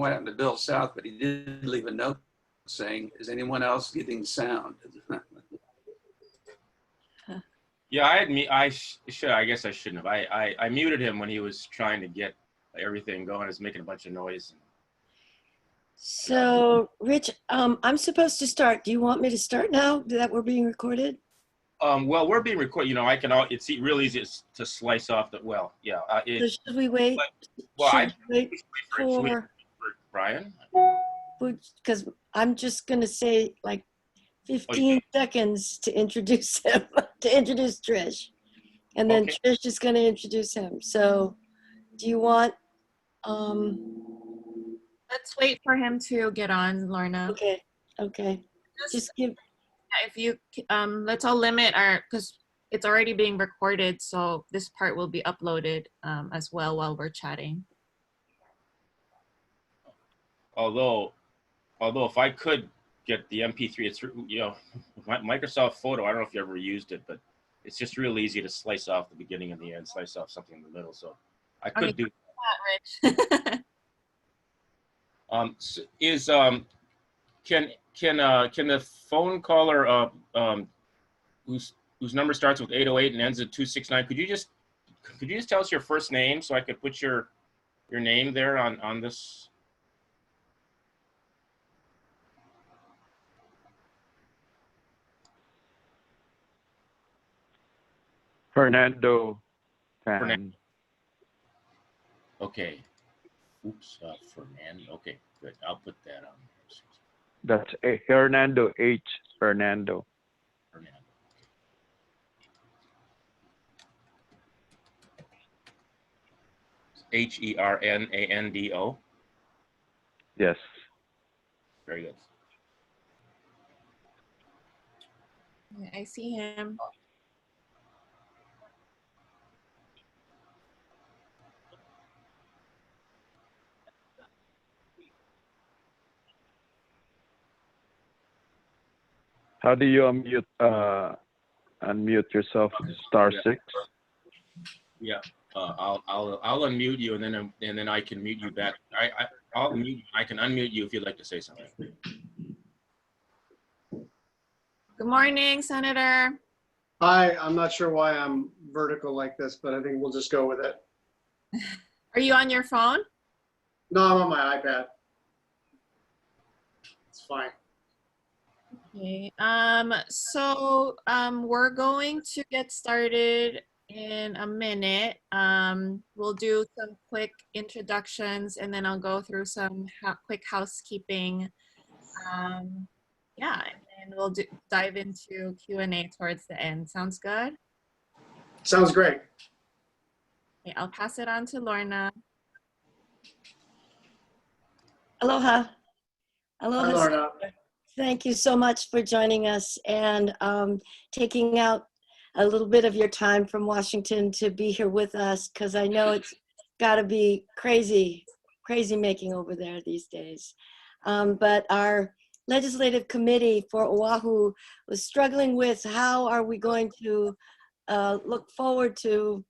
what happened to Bill South, but he did leave a note saying, is anyone else getting sound? Yeah, I guess I shouldn't have. I muted him when he was trying to get everything going. He was making a bunch of noise. So, Rich, I'm supposed to start. Do you want me to start now that we're being recorded? Well, we're being recorded. You know, it's real easy to slice off the, well, yeah. So should we wait? Should we wait for Brian? Because I'm just going to say like 15 seconds to introduce him, to introduce Trish. And then Trish is going to introduce him. So do you want... Let's wait for him to get on, Lorna. Okay. Just give... If you, let's all limit because it's already being recorded, so this part will be uploaded as well while we're chatting. Although if I could get the MP3, it's, you know, Microsoft Photo, I don't know if you ever used it, but it's just real easy to slice off the beginning and the end, slice off something in the middle. So I could do that, Rich. Can the phone caller whose number starts with 808 and ends at 269, could you just tell us your first name so I could put your name there on this? Fernando. Fernando. Okay. Oops, Fernando. Okay, good. I'll put that on. That's Hernando H. Fernando. Fernando. Hernando. Yes. Very good. Yeah, I see him. How do you unmute yourself? *6. Yeah. I'll unmute you and then I can mute you back. I'll mute you. I can unmute you if you'd like to say something. Good morning, Senator. Hi, I'm not sure why I'm vertical like this, but I think we'll just go with it. Are you on your phone? No, I'm on my iPad. It's fine. Okay. We're going to get started in a minute. We'll do some quick introductions and then I'll go through some quick housekeeping. Yeah, and we'll dive into Q&A towards the end. Sounds good? Sounds great. Okay, I'll pass it on to Lorna. Aloha. Aloha. Hi, Lorna. Thank you so much for joining us and taking out a little bit of your time from Washington to be here with us, because I know it's got to be crazy making over there these days. But our legislative committee for Oahu was struggling with how are we going to look forward to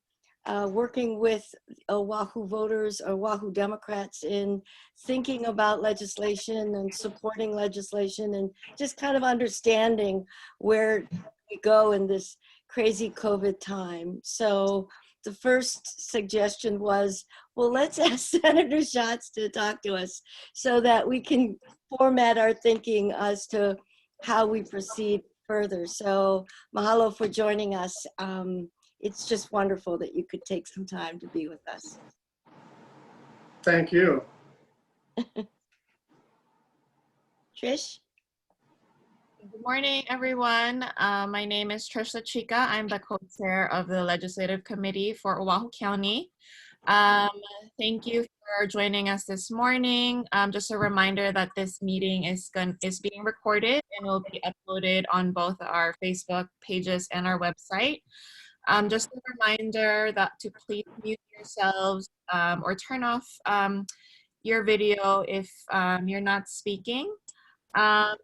working with Oahu voters, Oahu Democrats in thinking about legislation and supporting legislation and just kind of understanding where we go in this crazy COVID time. So the first suggestion was, well, let's ask Senator Schatz to talk to us so that we can format our thinking as to how we proceed further. So mahalo for joining us. It's just wonderful that you could take some time to be with us. Thank you. Trish? Good morning, everyone. My name is Trish Chica. I'm the co-chair of the Legislative Committee for Oahu County. Thank you for joining us this morning. Just a reminder that this meeting is being recorded and will be uploaded on both our Facebook pages and our website. Just a reminder that to please mute yourselves or turn off your video if you're not speaking. A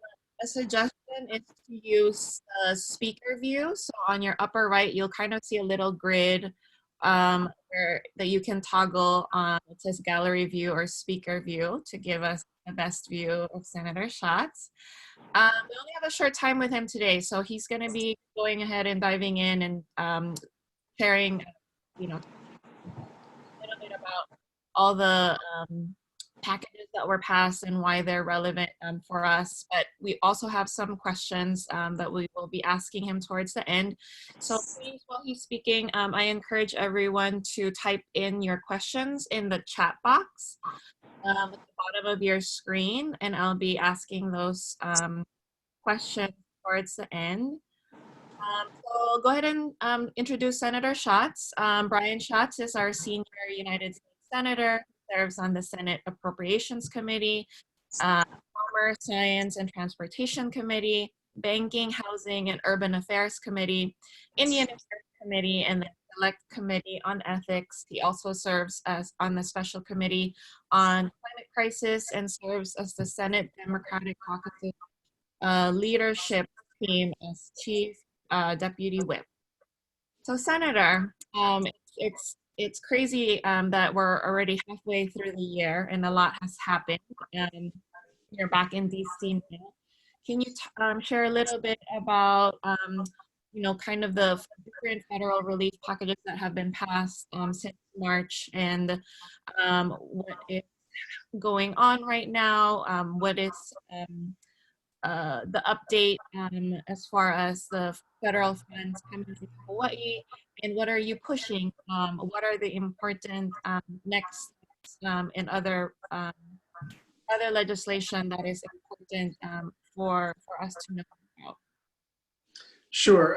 suggestion is to use the speaker view. So on your upper right, you'll kind of see a little grid that you can toggle on. It says gallery view or speaker view to give us the best view of Senator Schatz. We only have a short time with him today, so he's going to be going ahead and diving in and sharing, you know, a little bit about all the packages that were passed and why they're relevant for us. But we also have some questions that we will be asking him towards the end. So please, while he's speaking, I encourage everyone to type in your questions in the chat box at the bottom of your screen, and I'll be asking those questions towards the end. So go ahead and introduce Senator Schatz. Brian Schatz is our senior United States Senator, serves on the Senate Appropriations Committee, Commerce, Science, and Transportation Committee, Banking, Housing, and Urban Affairs Committee, Indian Affairs Committee, and the Select Committee on Ethics. He also serves as on the Special Committee on Climate Crisis and serves as the Senate Democratic Caucus leadership team as Chief Deputy Whip. So Senator, it's crazy that we're already halfway through the year and a lot has happened. You're back in DC now. Can you share a little bit about, you know, kind of the different federal relief packages that have been passed since March, and what is going on right now? What is the update as far as the federal funds coming to Hawaii, and what are you pushing? What are the important next steps and other legislation that is important for us to know about? Sure.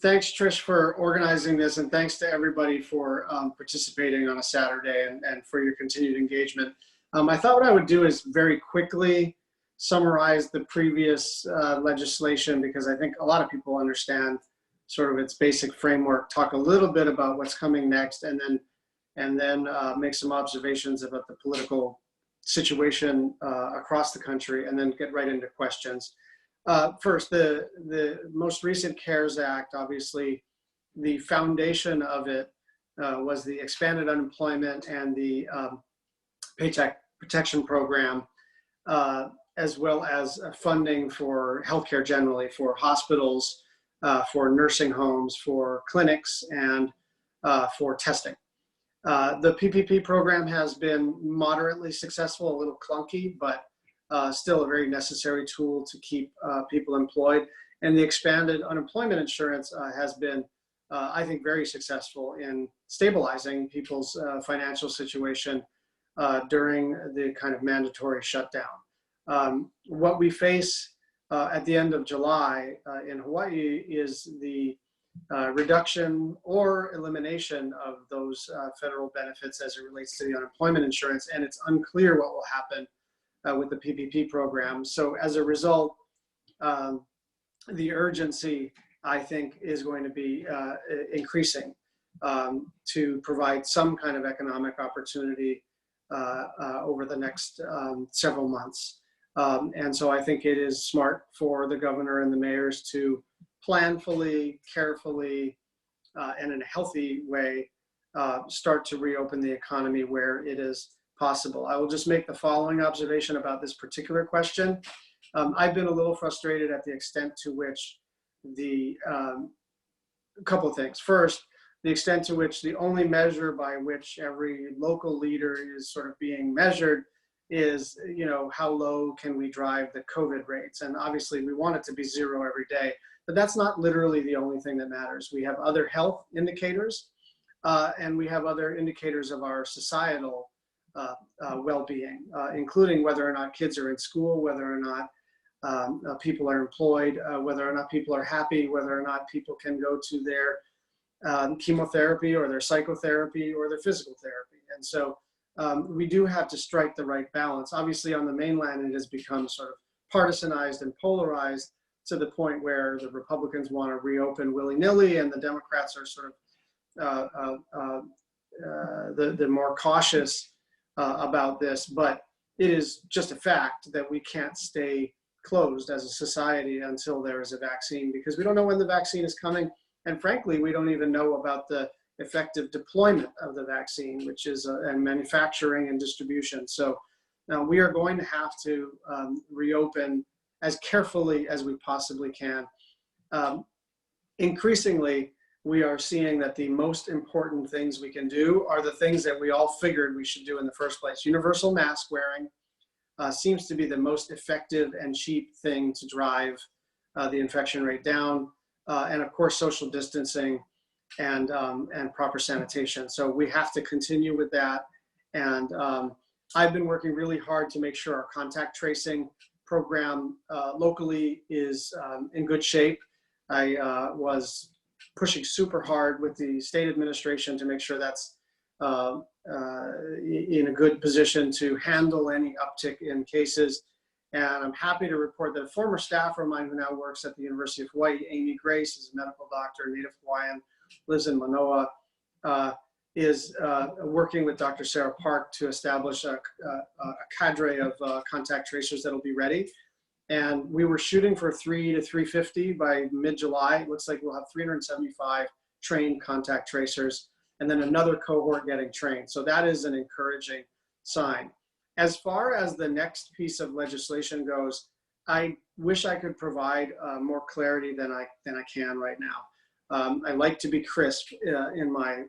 Thanks, Trish, for organizing this, and thanks to everybody for participating on a Saturday and for your continued engagement. I thought what I would do is very quickly summarize the previous legislation, because I think a lot of people understand sort of its basic framework, talk a little bit about what's coming next, and then make some observations about the political situation across the country, and then get right into questions. First, the most recent CARES Act, obviously, the foundation of it was the expanded unemployment and the Paycheck Protection Program, as well as funding for healthcare generally, for hospitals, for nursing homes, for clinics, and for testing. The PPP program has been moderately successful, a little clunky, but still a very necessary tool to keep people employed. And the expanded unemployment insurance has been, I think, very successful in stabilizing people's financial situation during the kind of mandatory shutdown. What we face at the end of July in Hawaii is the reduction or elimination of those federal benefits as it relates to the unemployment insurance, and it's unclear what will happen with the PPP program. So as a result, the urgency, I think, is going to be increasing to provide some kind of economic opportunity over the next several months. And so I think it is smart for the governor and the mayors to planfully, carefully, and in a healthy way, start to reopen the economy where it is possible. I will just make the following observation about this particular question. I've been a little frustrated at the extent to which a couple of things. First, the extent to which the only measure by which every local leader is sort of being measured is, you know, how low can we drive the COVID rates? And obviously we want it to be zero every day, but that's not literally the only thing that matters. We have other health indicators, and we have other indicators of our societal well-being, including whether or not kids are in school, whether or not people are employed, whether or not people are happy, whether or not people can go to their chemotherapy or their psychotherapy or their physical therapy. And so we do have to strike the right balance. Obviously on the mainland, it has become sort of partisanized and polarized to the point where the Republicans want to reopen willy-nilly and the Democrats are sort of the more cautious about this. But it is just a fact that we can't stay closed as a society until there is a vaccine, because we don't know when the vaccine is coming. And frankly, we don't even know about the effective deployment of the vaccine, which is and manufacturing and distribution. So now we are going to have to reopen as carefully as we possibly can. Increasingly, we are seeing that the most important things we can do are the things that we all figured we should do in the first place. Universal mask wearing seems to be the most effective and cheap thing to drive the infection rate down. And of course, social distancing and proper sanitation. So we have to continue with that. And I've been working really hard to make sure our contact tracing program locally is in good shape. I was pushing super hard with the state administration to make sure that's in a good position to handle any uptick in cases. And I'm happy to report that a former staffer of mine who now works at the University of Hawaii, Amy Grace, is a medical doctor, native Hawaiian, lives in Manoa, is working with Dr. Sarah Park to establish a cadre of contact tracers that'll be ready. And we were shooting for 300 to 350 by mid-July. It looks like we'll have 375 trained contact tracers and then another cohort getting trained. So that is an encouraging sign. As far as the next piece of legislation goes, I wish I could provide more clarity than I can right now. I like to be crisp in my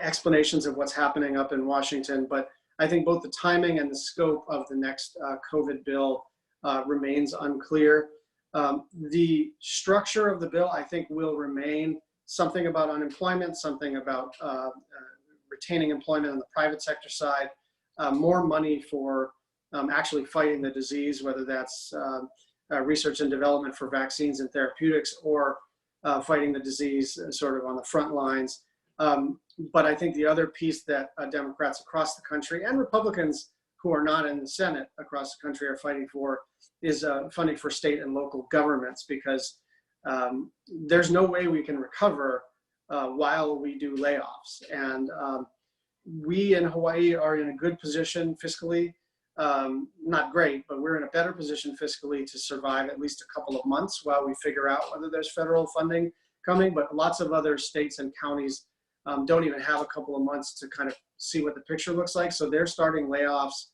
explanations of what's happening up in Washington, but I think both the timing and the scope of the next COVID bill remains unclear. The structure of the bill, I think, will remain something about unemployment, something about retaining employment on the private sector side, more money for actually fighting the disease, whether that's research and development for vaccines and therapeutics or fighting the disease sort of on the front lines. But I think the other piece that Democrats across the country and Republicans who are not in the Senate across the country are fighting for is funding for state and local governments, because there's no way we can recover while we do layoffs. And we in Hawaii are in a good position fiscally, not great, but we're in a better position fiscally to survive at least a couple of months while we figure out whether there's federal funding coming. But lots of other states and counties don't even have a couple of months to kind of see what the picture looks like. So they're starting layoffs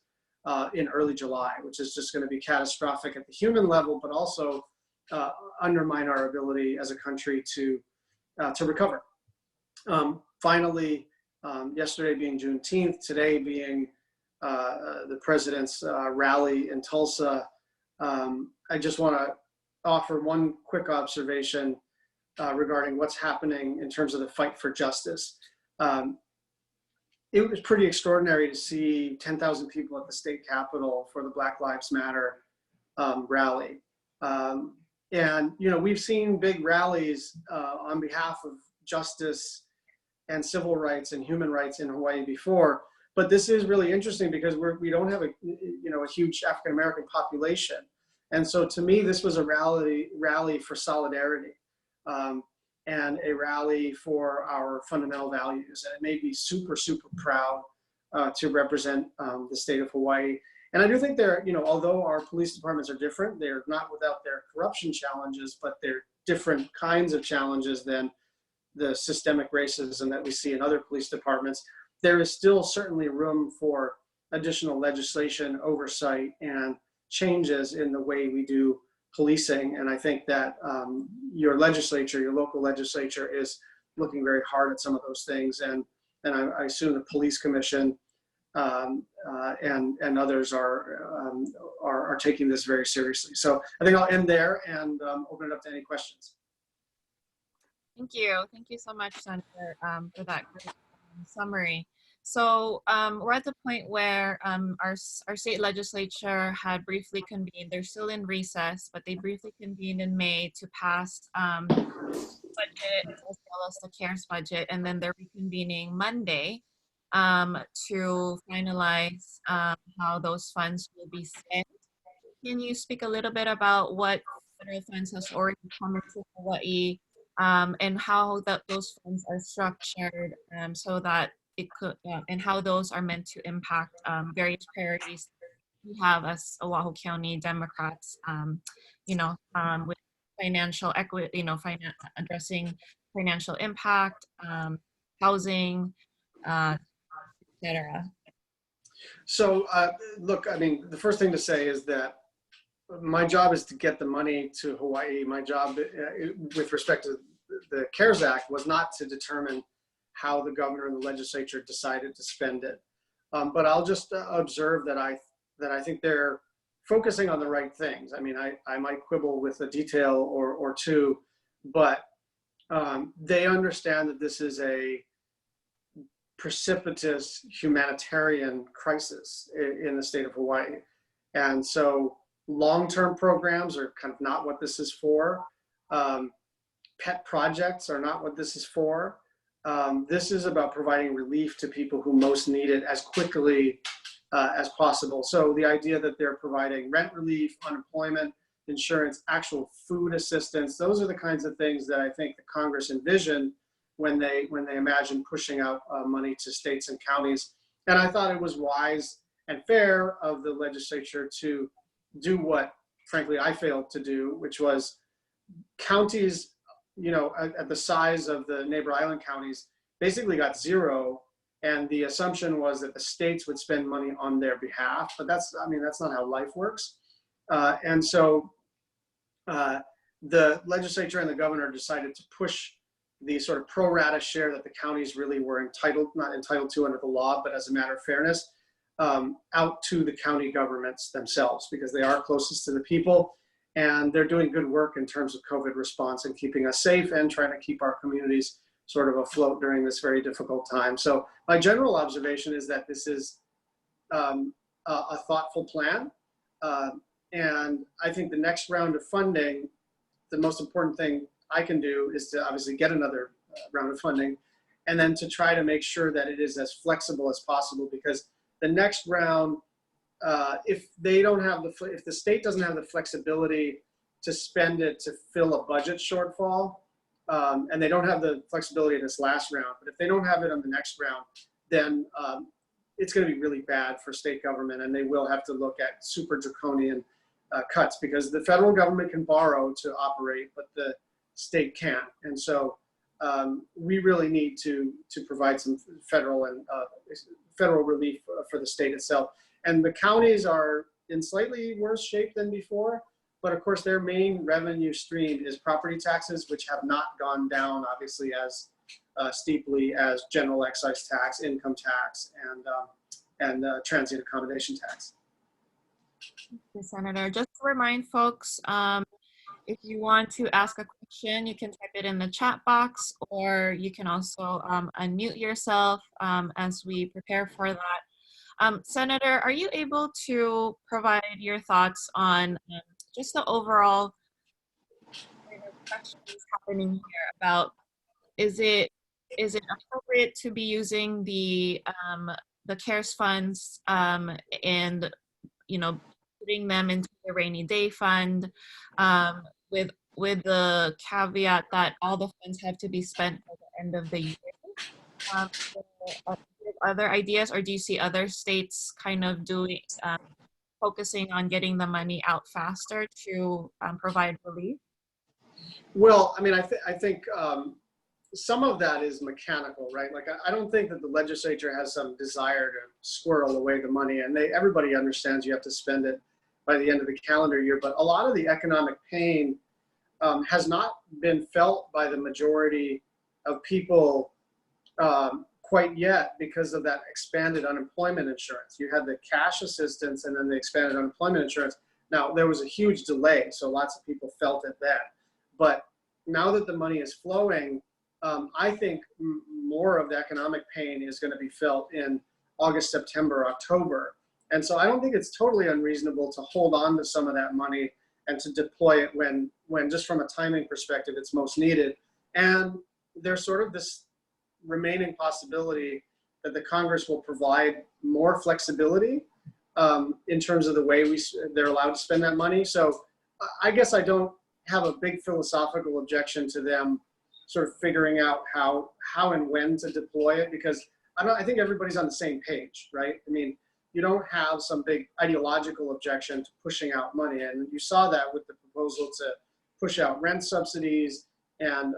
in early July, which is just going to be catastrophic at the human level, but also undermine our ability as a country to recover. Finally, yesterday being Juneteenth, today being the president's rally in Tulsa, I just want to offer one quick observation regarding what's happening in terms of the fight for justice. It was pretty extraordinary to see 10,000 people at the state capitol for the Black Lives Matter rally. And, you know, we've seen big rallies on behalf of justice and civil rights and human rights in Hawaii before, but this is really interesting because we don't have a huge African-American population. And so to me, this was a rally for solidarity and a rally for our fundamental values. And it made me super, super proud to represent the state of Hawaii. And I do think although our police departments are different, they're not without their corruption challenges, but they're different kinds of challenges than the systemic racism that we see in other police departments. There is still certainly room for additional legislation, oversight, and changes in the way we do policing. And I think that your local legislature is looking very hard at some of those things. And I assume the police commission and others are taking this very seriously. So I think I'll end there and open it up to any questions. Thank you. Thank you so much, Senator, for that great summary. So we're at the point where our state legislature had briefly convened. They're still in recess, but they briefly convened in May to pass budget as well as the CARES budget, and then they're reconvening Monday to finalize how those funds will be spent. Can you speak a little bit about what federal funds has already come into Hawaii and how those funds are structured so that it could, and how those are meant to impact various priorities we have as Oahu County Democrats, with financial equity, addressing financial impact, housing, etc. So, look, I mean, the first thing to say is that my job is to get the money to Hawaii. My job with respect to the CARES Act was not to determine how the governor and the legislature decided to spend it. But I'll just observe that I think they're focusing on the right things. I mean, I might quibble with a detail or two, but they understand that this is a precipitous humanitarian crisis in the state of Hawaii. And so long-term programs are kind of not what this is for. Pet projects are not what this is for. This is about providing relief to people who most need it as quickly as possible. So the idea that they're providing rent relief, unemployment insurance, actual food assistance, those are the kinds of things that I think the Congress envisioned when they imagined pushing out money to states and counties. And I thought it was wise and fair of the legislature to do what, frankly, I failed to do, which was counties, at the size of the neighbor island counties, basically got zero. And the assumption was that the states would spend money on their behalf, but that's not how life works. And so the legislature and the governor decided to push the sort of pro rata share that the counties really were not entitled to under the law, but as a matter of fairness, out to the county governments themselves, because they are closest to the people and they're doing good work in terms of COVID response and keeping us safe and trying to keep our communities sort of afloat during this very difficult time. So my general observation is that this is a thoughtful plan. And I think the next round of funding, the most important thing I can do is to obviously get another round of funding, and then to try to make sure that it is as flexible as possible, because the next round, if the state doesn't have the flexibility to spend it to fill a budget shortfall, and they don't have the flexibility in this last round, but if they don't have it on the next round, then it's going to be really bad for state government, and they will have to look at super draconian cuts, because the federal government can borrow to operate, but the state can't. And so we really need to provide some federal relief for the state itself. And the counties are in slightly worse shape than before, but of course their main revenue stream is property taxes, which have not gone down obviously as steeply as general excise tax, income tax, and transient accommodation tax. Thank you, Senator. Just to remind folks, if you want to ask a question, you can type it in the chat box, or you can also unmute yourself as we prepare for that. Senator, are you able to provide your thoughts on just the overall kind of questions happening here about, is it appropriate to be using the CARES funds and putting them into the rainy day fund with the caveat that all the funds have to be spent by the end of the year? Other ideas, or do you see other states kind of focusing on getting the money out faster to provide relief? Well, I mean, I think some of that is mechanical, right? Like, I don't think that the legislature has some desire to squirrel away the money, and everybody understands you have to spend it by the end of the calendar year. But a lot of the economic pain has not been felt by the majority of people quite yet, because of that expanded unemployment insurance. You had the cash assistance and then the expanded unemployment insurance. Now, there was a huge delay, so lots of people felt it then. But now that the money is flowing, I think more of the economic pain is going to be felt in August, September, October. And so I don't think it's totally unreasonable to hold on to some of that money and to deploy it when just from a timing perspective, it's most needed. And there's sort of this remaining possibility that the Congress will provide more flexibility in terms of the way they're allowed to spend that money. So I guess I don't have a big philosophical objection to them sort of figuring out how and when to deploy it, because I think everybody's on the same page, right? I mean, you don't have some big ideological objection to pushing out money. And you saw that with the proposal to push out rent subsidies and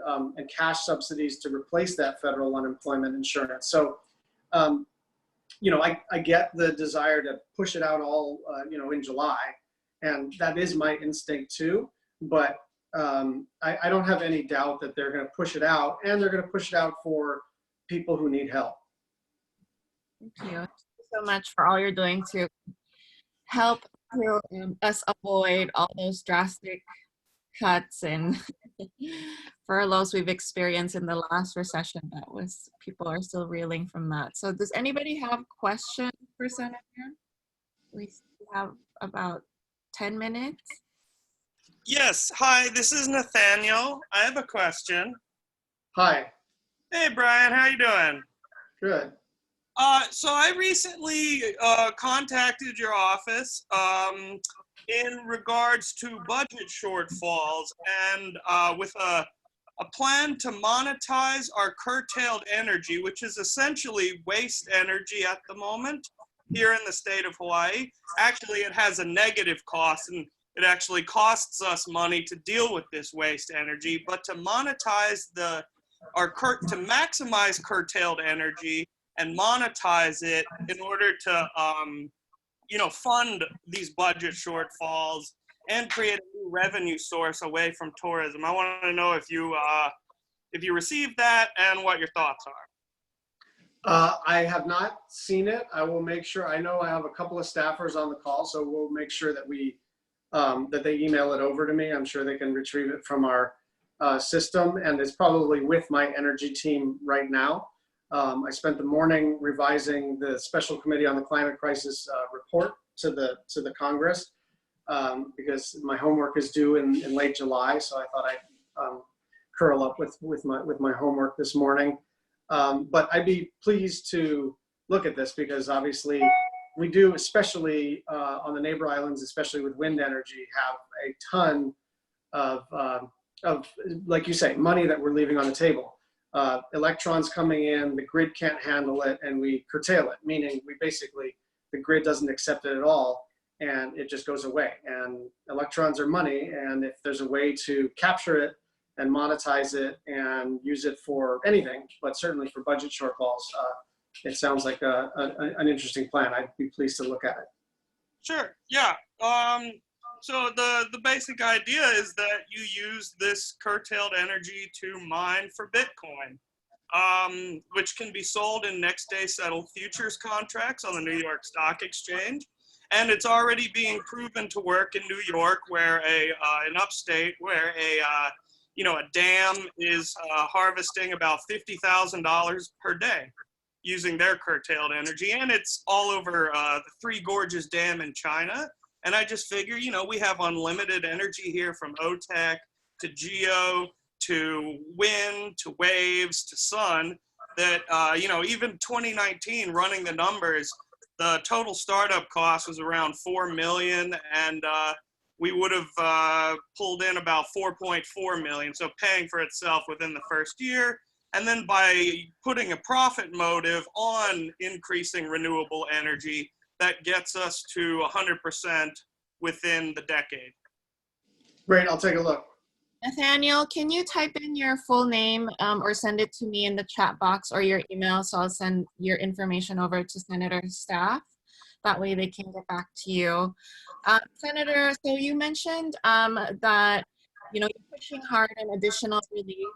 cash subsidies to replace that federal unemployment insurance. So, you know, I get the desire to push it out all, you know, in July, and that is my instinct too. But I don't have any doubt that they're going to push it out, and they're going to push it out for people who need help. Thank you so much for all you're doing to help us avoid all those drastic cuts and furloughs we've experienced in the last recession. People are still reeling from that. So does anybody have questions for Senator? We have about 10 minutes. Yes, hi, this is Nathaniel. I have a question. Hi. Hey, Brian, how you doing? Good. So I recently contacted your office in regards to budget shortfalls and with a plan to monetize our curtailed energy, which is essentially waste energy at the moment here in the state of Hawaii. Actually, it has a negative cost, and it actually costs us money to deal with this waste energy. But to monetize to maximize curtailed energy and monetize it in order to, you know, fund these budget shortfalls and create a new revenue source away from tourism. I want to know if you received that and what your thoughts are. I have not seen it. I will make sure. I know I have a couple of staffers on the call, so we'll make sure that that they email it over to me. I'm sure they can retrieve it from our system, and it's probably with my energy team right now. I spent the morning revising the Special Committee on the Climate Crisis report to the Congress because my homework is due in late July. So I thought I'd curl up with my homework this morning. But I'd be pleased to look at this because obviously we do, especially on the neighbor islands, especially with wind energy, have a ton of, like you say, money that we're leaving on the table. Electrons coming in, the grid can't handle it, and we curtail it, meaning the grid doesn't accept it at all, and it just goes away. And electrons are money, and if there's a way to capture it and monetize it and use it for anything, but certainly for budget shortfalls, it sounds like an interesting plan. I'd be pleased to look at it. Sure, yeah. So the basic idea is that you use this curtailed energy to mine for Bitcoin, which can be sold in next day settled futures contracts on the New York Stock Exchange. And it's already being proven to work in New York, where in upstate, where a dam is harvesting about $50,000 per day using their curtailed energy. And it's all over the Three Gorges Dam in China. And I just figure, you know, we have unlimited energy here from OTEC to geo to wind to waves to sun that, you know, even 2019 running the numbers, the total startup cost was around $4 million, and we would have pulled in about $4.4 million. So paying for itself within the first year. And then by putting a profit motive on increasing renewable energy, that gets us to 100% within the decade. Great, I'll take a look. Nathaniel, can you type in your full name or send it to me in the chat box or your email, so I'll send your information over to Senator's staff. That way they can get back to you. Senator, so you mentioned that, you know, you're pushing hard on additional relief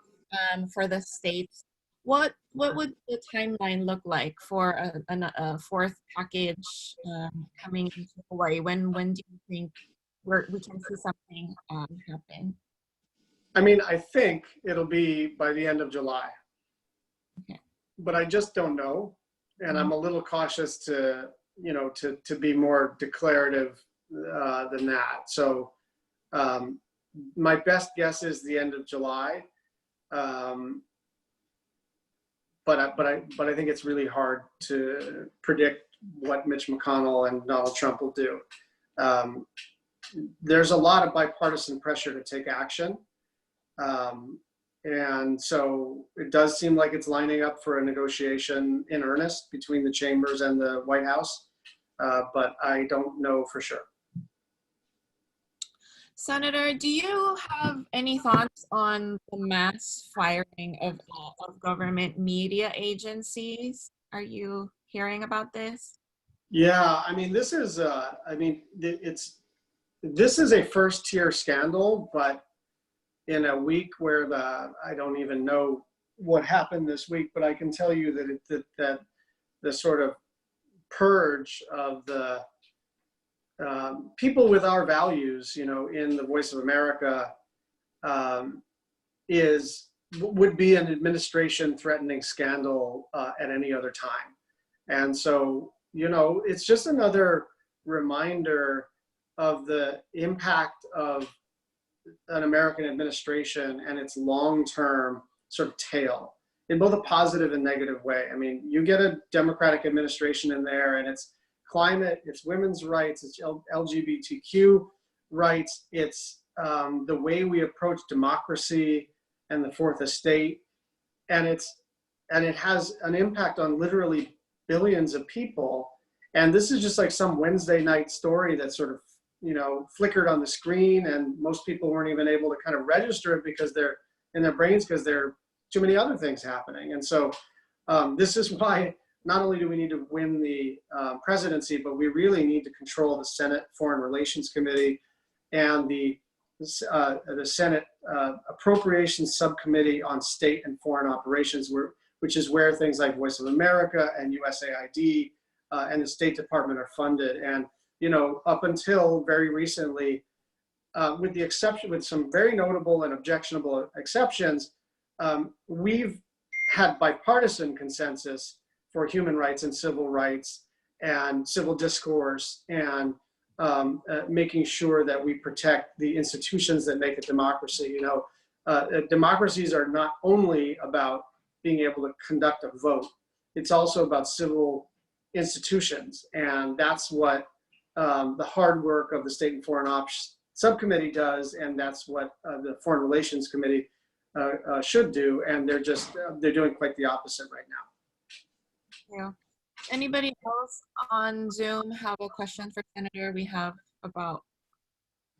for the states. What would the timeline look like for a fourth package coming into Hawaii? When do you think we can see something happen? I mean, I think it'll be by the end of July. Okay. But I just don't know. And I'm a little cautious to be more declarative than that. So my best guess is the end of July. But I think it's really hard to predict what Mitch McConnell and Donald Trump will do. There's a lot of bipartisan pressure to take action. And so it does seem like it's lining up for a negotiation in earnest between the chambers and the White House, but I don't know for sure. Senator, do you have any thoughts on the mass firing of government media agencies? Are you hearing about this? Yeah, I mean, this is this is a first tier scandal, but in a week where I don't even know what happened this week, but I can tell you that the sort of purge of the people with our values, you know, in the Voice of America would be an administration threatening scandal at any other time. And so, you know, it's just another reminder of the impact of an American administration and its long-term sort of tail in both a positive and negative way. I mean, you get a Democratic administration in there and it's climate, it's women's rights, it's LGBTQ rights, it's the way we approach democracy and the Fourth Estate, and it has an impact on literally billions of people. And this is just like some Wednesday night story that sort of, you know, flickered on the screen, and most people weren't even able to kind of register it because they're in their brains because there are too many other things happening. And so this is why not only do we need to win the presidency, but we really need to control the Senate Foreign Relations Committee and the Senate Appropriations Subcommittee on State and Foreign Operations, which is where things like Voice of America and USAID and the State Department are funded. And, you know, up until very recently, with some very notable and objectionable exceptions, we've had bipartisan consensus for human rights and civil rights and civil discourse and making sure that we protect the institutions that make a democracy. You know, democracies are not only about being able to conduct a vote, it's also about civil institutions. And that's what the hard work of the State and Foreign Ops Subcommittee does, and that's what the Foreign Relations Committee should do, and they're doing quite the opposite right now. Yeah. Anybody else on Zoom have a question for Senator? We have about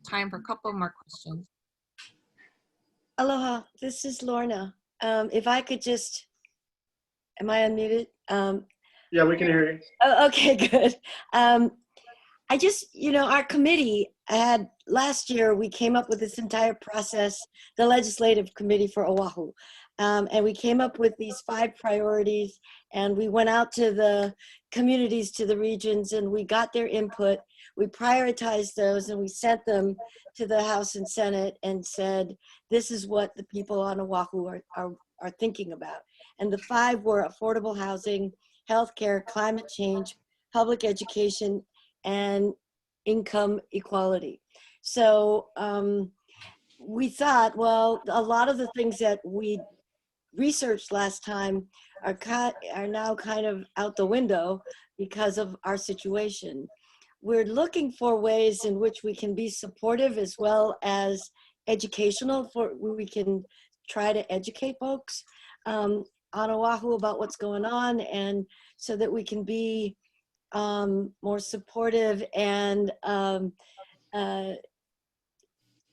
time for a couple more questions. Aloha, this is Lorna. If I could just, am I unmuted? Yeah, we can hear you. Oh, okay, good. I just, you know, our committee last year, we came up with this entire process, the Legislative Committee for Oahu. And we came up with these 5 priorities, and we went out to the communities, to the regions, and we got their input. We prioritized those and we sent them to the House and Senate and said, this is what the people on Oahu are thinking about. And the 5 were affordable housing, healthcare, climate change, public education, and income equality. So we thought, well, a lot of the things that we researched last time are now kind of out the window because of our situation. We're looking for ways in which we can be supportive as well as educational, we can try to educate folks on Oahu about what's going on, and so that we can be more supportive and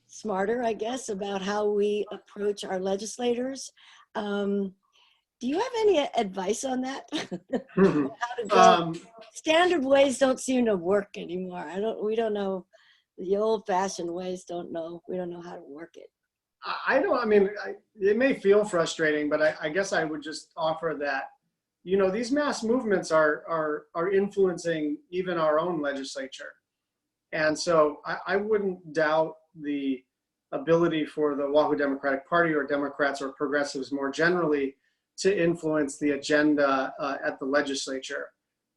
smarter, I guess, about how we approach our legislators. Do you have any advice on that? How to go? Standard ways don't seem to work anymore. We don't know. The old-fashioned ways we don't know how to work it. It may feel frustrating, but I guess I would just offer that, you know, these mass movements are influencing even our own legislature. And so I wouldn't doubt the ability for the Oahu Democratic Party or Democrats or progressives more generally to influence the agenda at the legislature.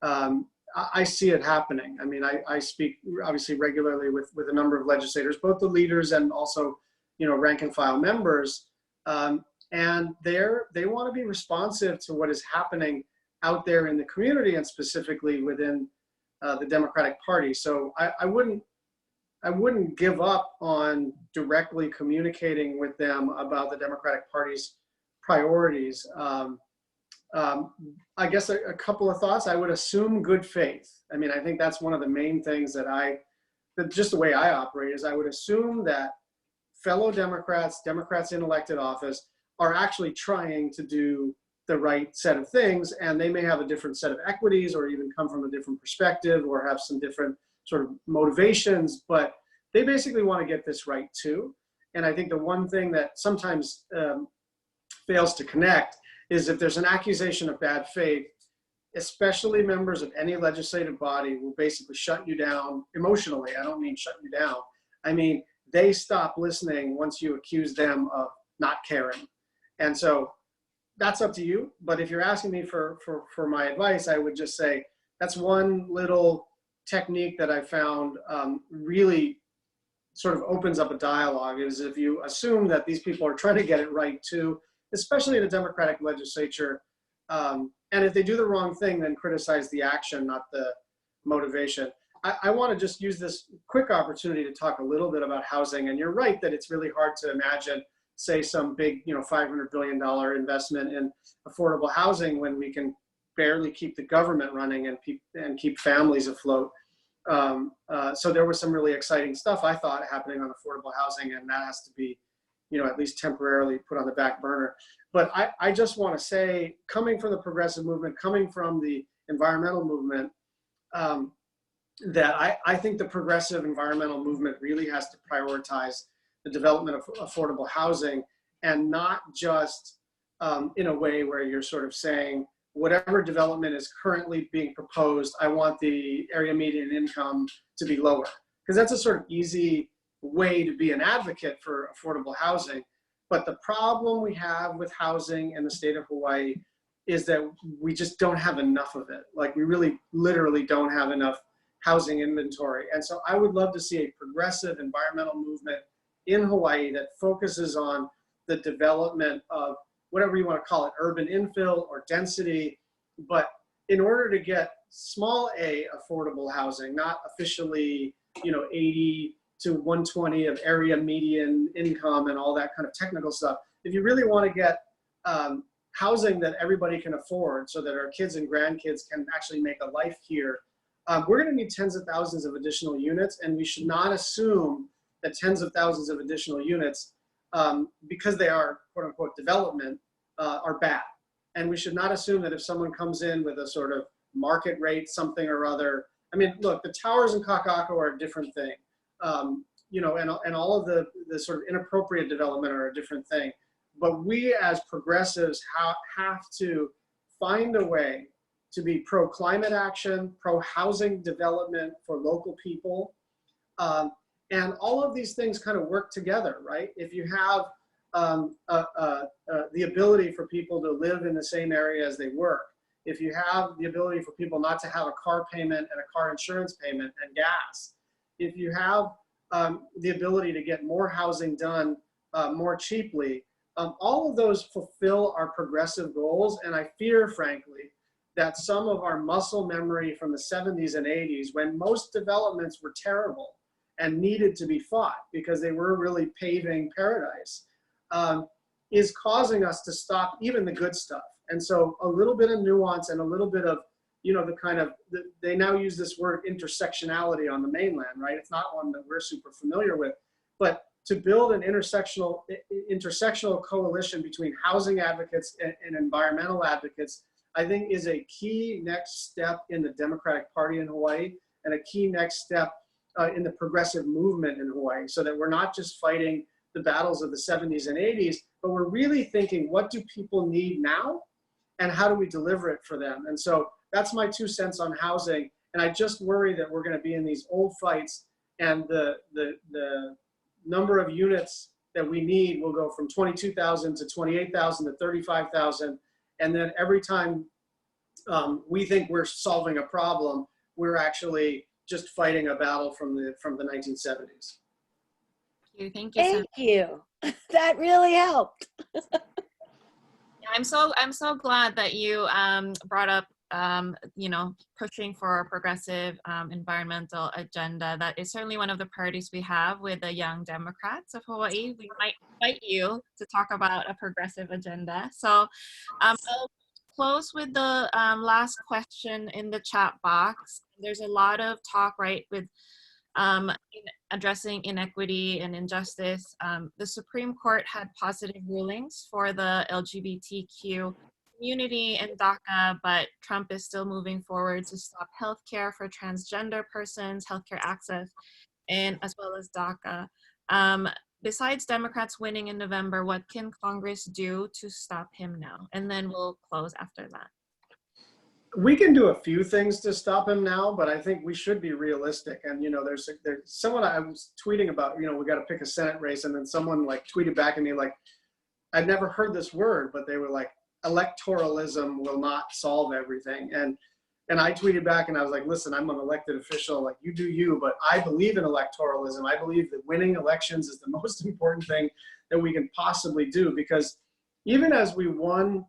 I see it happening. I mean, I speak obviously regularly with a number of legislators, both the leaders and also, you know, rank and file members. And they want to be responsive to what is happening out there in the community and specifically within the Democratic Party. So I wouldn't give up on directly communicating with them about the Democratic Party's priorities. I guess a couple of thoughts. I would assume good faith. I mean, I think that's one of the main things that just the way I operate is I would assume that fellow Democrats in elected office are actually trying to do the right set of things, and they may have a different set of equities or even come from a different perspective or have some different sort of motivations, but they basically want to get this right too. And I think the one thing that sometimes fails to connect is if there's an accusation of bad faith, especially members of any legislative body will basically shut you down emotionally. I don't mean shut you down. I mean, they stop listening once you accuse them of not caring. And so that's up to you. But if you're asking me for my advice, I would just say that's one little technique that I found really sort of opens up a dialogue, is if you assume that these people are trying to get it right too, especially in a Democratic legislature. And if they do the wrong thing, then criticize the action, not the motivation. I want to just use this quick opportunity to talk a little bit about housing. And you're right that it's really hard to imagine, say, some big, $500 billion investment in affordable housing when we can barely keep the government running and keep families afloat. So there was some really exciting stuff, I thought, happening on affordable housing, and that has to be, at least temporarily put on the back burner. But I just want to say, coming from the progressive movement, coming from the environmental movement, that I think the progressive environmental movement really has to prioritize the development of affordable housing, and not just in a way where you're sort of saying, whatever development is currently being proposed, I want the area median income to be lower. Because that's a sort of easy way to be an advocate for affordable housing. But the problem we have with housing in the state of Hawaii is that we just don't have enough of it. Like, we really literally don't have enough housing inventory. And so I would love to see a progressive environmental movement in Hawaii that focuses on the development of whatever you want to call it, urban infill or density. But in order to get small a affordable housing, not officially, 80 to 120 of area median income and all that kind of technical stuff, if you really want to get housing that everybody can afford so that our kids and grandkids can actually make a life here, we're going to need tens of thousands of additional units, and we should not assume that tens of thousands of additional units, because they are quote unquote development, are bad. And we should not assume that if someone comes in with a sort of market rate something or other, I mean, look, the towers in Kakako are a different thing, and all of the sort of inappropriate development are a different thing. But we as progressives have to find a way to be pro-climate action, pro-housing development for local people. And all of these things kind of work together, right? If you have the ability for people to live in the same area as they work, if you have the ability for people not to have a car payment and a car insurance payment and gas, if you have the ability to get more housing done more cheaply, all of those fulfill our progressive goals. And I fear, frankly, that some of our muscle memory from the 70s and 80s, when most developments were terrible and needed to be fought because they were really paving paradise, is causing us to stop even the good stuff. And so a little bit of nuance and a little bit of, the kind of, they now use this word intersectionality on the mainland, right? It's not one that we're super familiar with, but to build an intersectional coalition between housing advocates and environmental advocates, I think is a key next step in the Democratic Party in Hawaii, and a key next step in the progressive movement in Hawaii, so that we're not just fighting the battles of the 70s and 80s, but we're really thinking, what do people need now? And how do we deliver it for them? And so that's my 2 cents on housing. And I just worry that we're going to be in these old fights, and the number of units that we need will go from 22,000 to 28,000 to 35,000. And then every time we think we're solving a problem, we're actually just fighting a battle from the 1970s. Thank you. Thank you. That really helped. Yeah, I'm so glad that you brought up pushing for a progressive environmental agenda. That is certainly one of the priorities we have with the Young Democrats of Hawaii. We might invite you to talk about a progressive agenda. So I'll close with the last question in the chat box. There's a lot of talk, right, with in addressing inequity and injustice. The Supreme Court had positive rulings for the LGBTQ community in DACA, but Trump is still moving forward to stop healthcare for transgender persons, healthcare access, and as well as DACA. Besides Democrats winning in November, what can Congress do to stop him now? And then we'll close after that. We can do a few things to stop him now, but I think we should be realistic. And, you know, there's someone I was tweeting about, you know, we got to pick a Senate race. And then someone like tweeted back at me, like, I'd never heard this word, but they were like, electoralism will not solve everything. And I tweeted back and I was like, listen, I'm an elected official, like you do you, but I believe in electoralism. I believe that winning elections is the most important thing that we can possibly do, because even as we won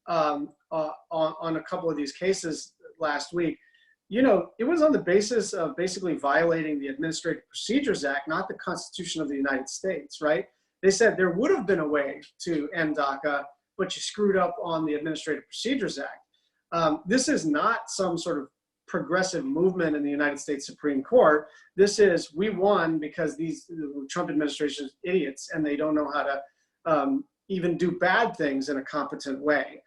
on a couple of these cases last week, you know, it was on the basis of basically violating the Administrative Procedures Act, not the Constitution of the United States, right? They said there would have been a way to end DACA, but you screwed up on the Administrative Procedures Act. This is not some sort of progressive movement in the United States Supreme Court. This is, we won because these Trump administration is idiots and they don't know how to even do bad things in a competent way.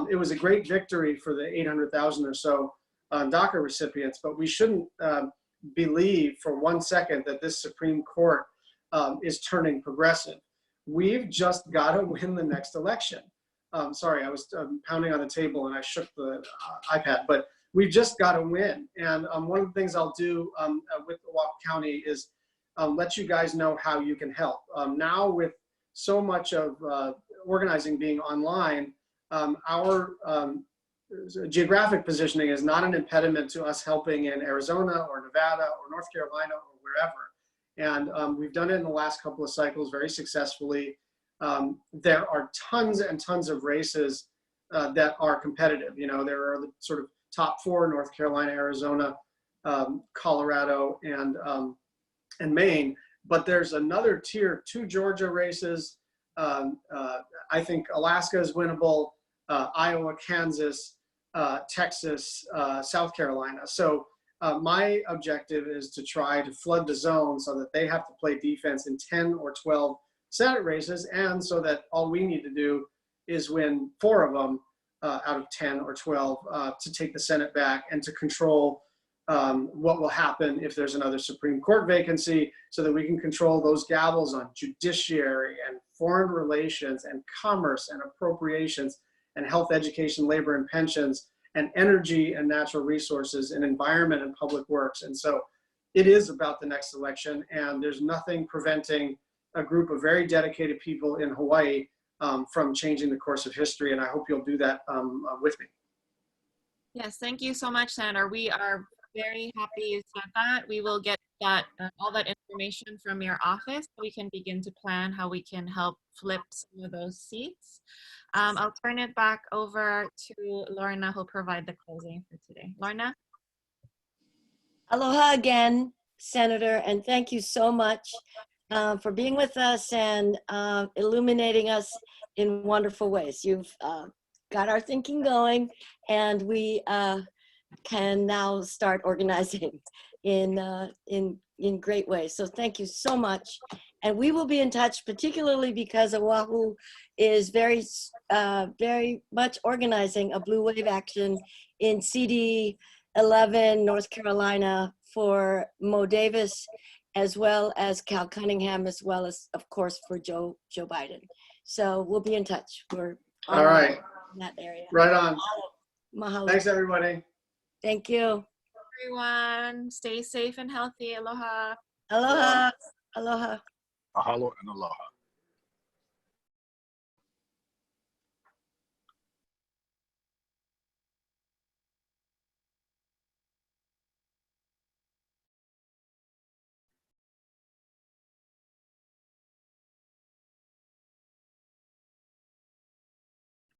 It was a great victory for the 800,000 or so DACA recipients, but we shouldn't believe for 1 second that this Supreme Court is turning progressive. We've just got to win the next election. Sorry, I was pounding on the table and I shook the iPad, but we've just got to win. And one of the things I'll do with Oahu County is let you guys know how you can help. Now with so much of organizing being online, our geographic positioning is not an impediment to us helping in Arizona or Nevada or North Carolina or wherever. And we've done it in the last couple of cycles very successfully. There are tons and tons of races that are competitive. You know, there are the sort of top four: North Carolina, Arizona, Colorado, and Maine. But there's another tier 2 Georgia races. I think Alaska is winnable, Iowa, Kansas, Texas, South Carolina. So my objective is to try to flood the zone so that they have to play defense in 10 or 12 Senate races, and so that all we need to do is win 4 of them out of 10 or 12 to take the Senate back and to control what will happen if there's another Supreme Court vacancy, so that we can control those gavels on judiciary and foreign relations and commerce and appropriations and health, education, labor and pensions and energy and natural resources and environment and public works. And so it is about the next election, and there's nothing preventing a group of very dedicated people in Hawaii from changing the course of history. And I hope you'll do that with me. Yes, thank you so much, Senator. We are very happy you said that. We will get that all that information from your office so we can begin to plan how we can help flip some of those seats. I'll turn it back over to Lorna, who'll provide the closing for today. Lorna? Aloha again, Senator, and thank you so much for being with us and illuminating us in wonderful ways. You've got our thinking going, and we can now start organizing in great ways. So thank you so much. And we will be in touch, particularly because Oahu is very much organizing a blue wave action in CD 11, North Carolina, for Mo Davis, as well as Cal Cunningham, as well as, of course, for Joe Biden. So we'll be in touch. We're all right in that area. Right on. Mahalo. Thanks, everybody. Thank you. Everyone, stay safe and healthy. Aloha. Aloha. Aloha. Mahalo and aloha.